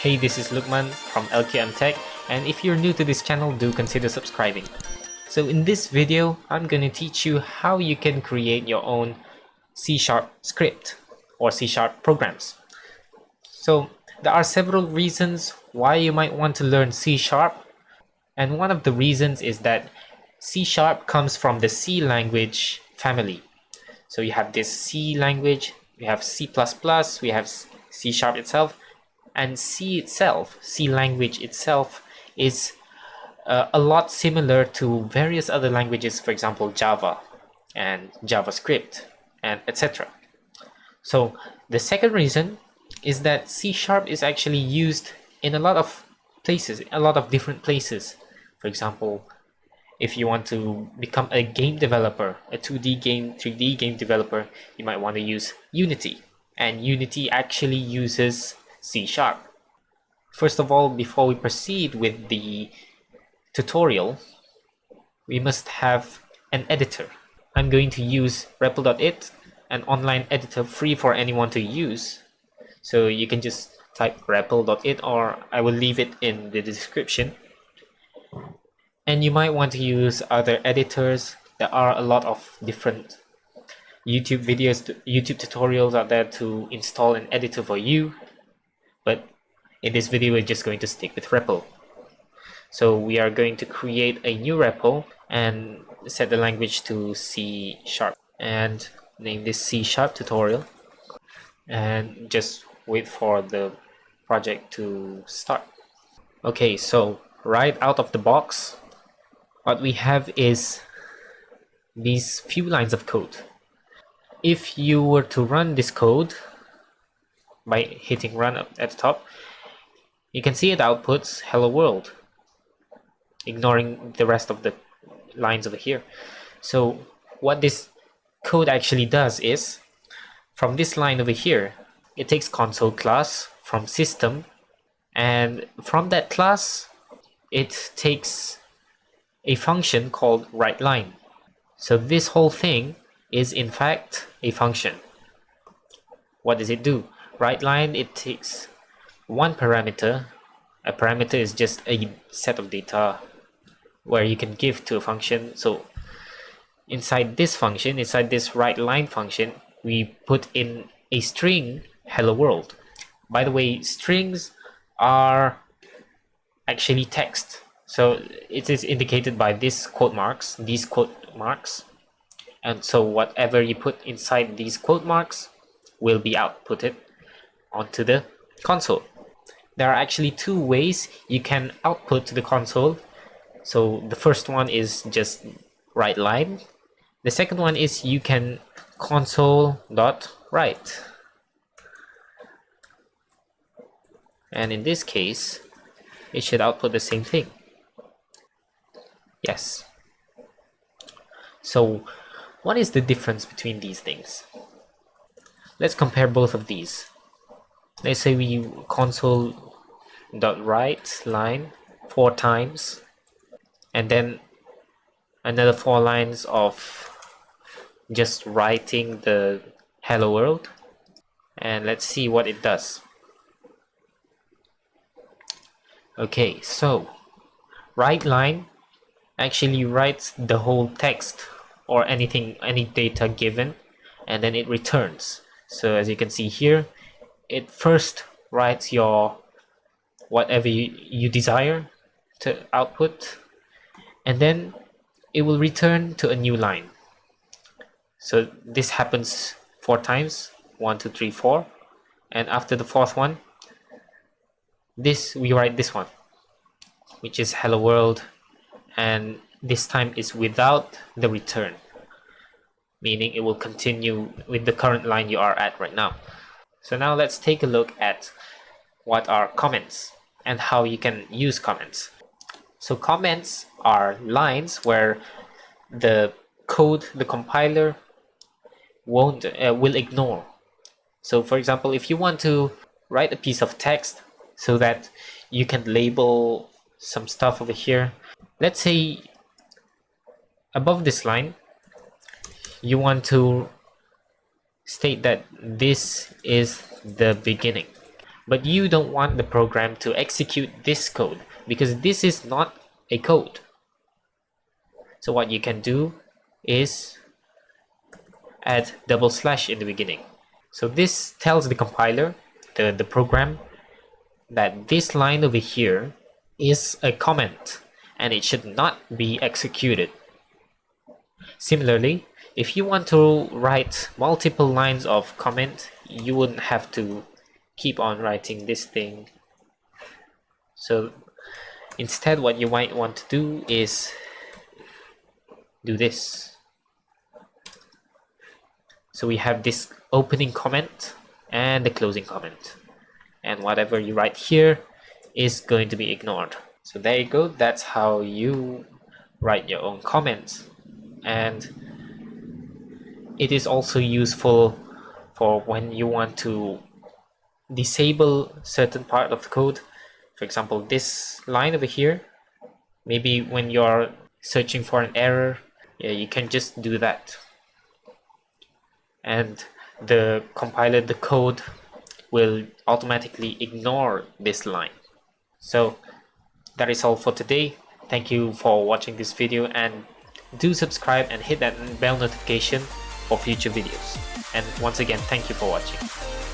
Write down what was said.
Hey, this is Lukman from LQM Tech, and if you're new to this channel, do consider subscribing. So in this video, I'm going to teach you how you can create your own C# script or C# programs. So there are several reasons why you might want to learn C#, and one of the reasons is that C# comes from the C language family. So you have this C language, we have C++, we have C# itself, and C itself, C language itself, is a lot similar to various other languages, for example Java and JavaScript and etc. So the second reason is that C# is actually used in a lot of places, a lot of different places. For example, if you want to become a game developer, a 2D game, 3D game developer, you might want to use Unity, and Unity actually uses C#. First of all, before we proceed with the tutorial, we must have an editor. I'm going to use REPL.it, an online editor free for anyone to use. So you can just type REPL.it, or I will leave it in the description. And you might want to use other editors. There are a lot of different YouTube videos, YouTube tutorials out there to install an editor for you. But in this video, we're just going to stick with REPL. So we are going to create a new REPL and set the language to C# and name this C# tutorial, and just wait for the project to start. Okay, so right out of the box, what we have is these few lines of code. If you were to run this code by hitting run up at the top, you can see it outputs hello world, ignoring the rest of the lines over here. So what this code actually does is, from this line over here, it takes console class from system, and from that class it takes a function called writeLine. So this whole thing is in fact a function. What does it do? writeLine, it takes one parameter. A parameter is just a set of data where you can give to a function. So inside this function, inside this writeLine function, we put in a string hello world. By the way, strings are actually text, so it is indicated by these quote marks, and so whatever you put inside these quote marks will be outputted onto the console. There are actually two ways you can output to the console. So the first one is just writeLine. The second one is you can console.write. And in this case, it should output the same thing. Yes. So what is the difference between these things? Let's compare both of these. Let's say we console.write line 4 times, and then another 4 lines of just writing the hello world, and let's see what it does. Okay, so writeLine actually writes the whole text or anything, any data given, and then it returns. So as you can see here, it first writes your whatever you desire to output, and then it will return to a new line. So this happens 4 times, 1 2 3 4, and after the 4th one, we write this one, which is hello world, and this time is without the return, meaning it will continue with the current line you are at right now. So now let's take a look at what are comments and how you can use comments. So comments are lines where the code, the compiler will ignore. So for example, if you want to write a piece of text so that you can label some stuff over here, let's say above this line you want to state that this is the beginning. but you don't want the program to execute this code because this is not a code. So what you can do is add double slash in the beginning. So this tells the compiler, the program, that this line over here is a comment and it should not be executed. Similarly, if you want to write multiple lines of comment, you wouldn't have to keep on writing this thing. So instead, what you might want to do is do this. So we have this opening comment and the closing comment, and whatever you write here is going to be ignored. So there you go, that's how you write your own comments. And it is also useful for when you want to disable certain part of the code. For example, this line over here, maybe when you're searching for an error, yeah, you can just do that, and the compiler, the code, will automatically ignore this line. So that is all for today. Thank you for watching this video, and do subscribe and hit that bell notification for future videos. And once again, thank you for watching.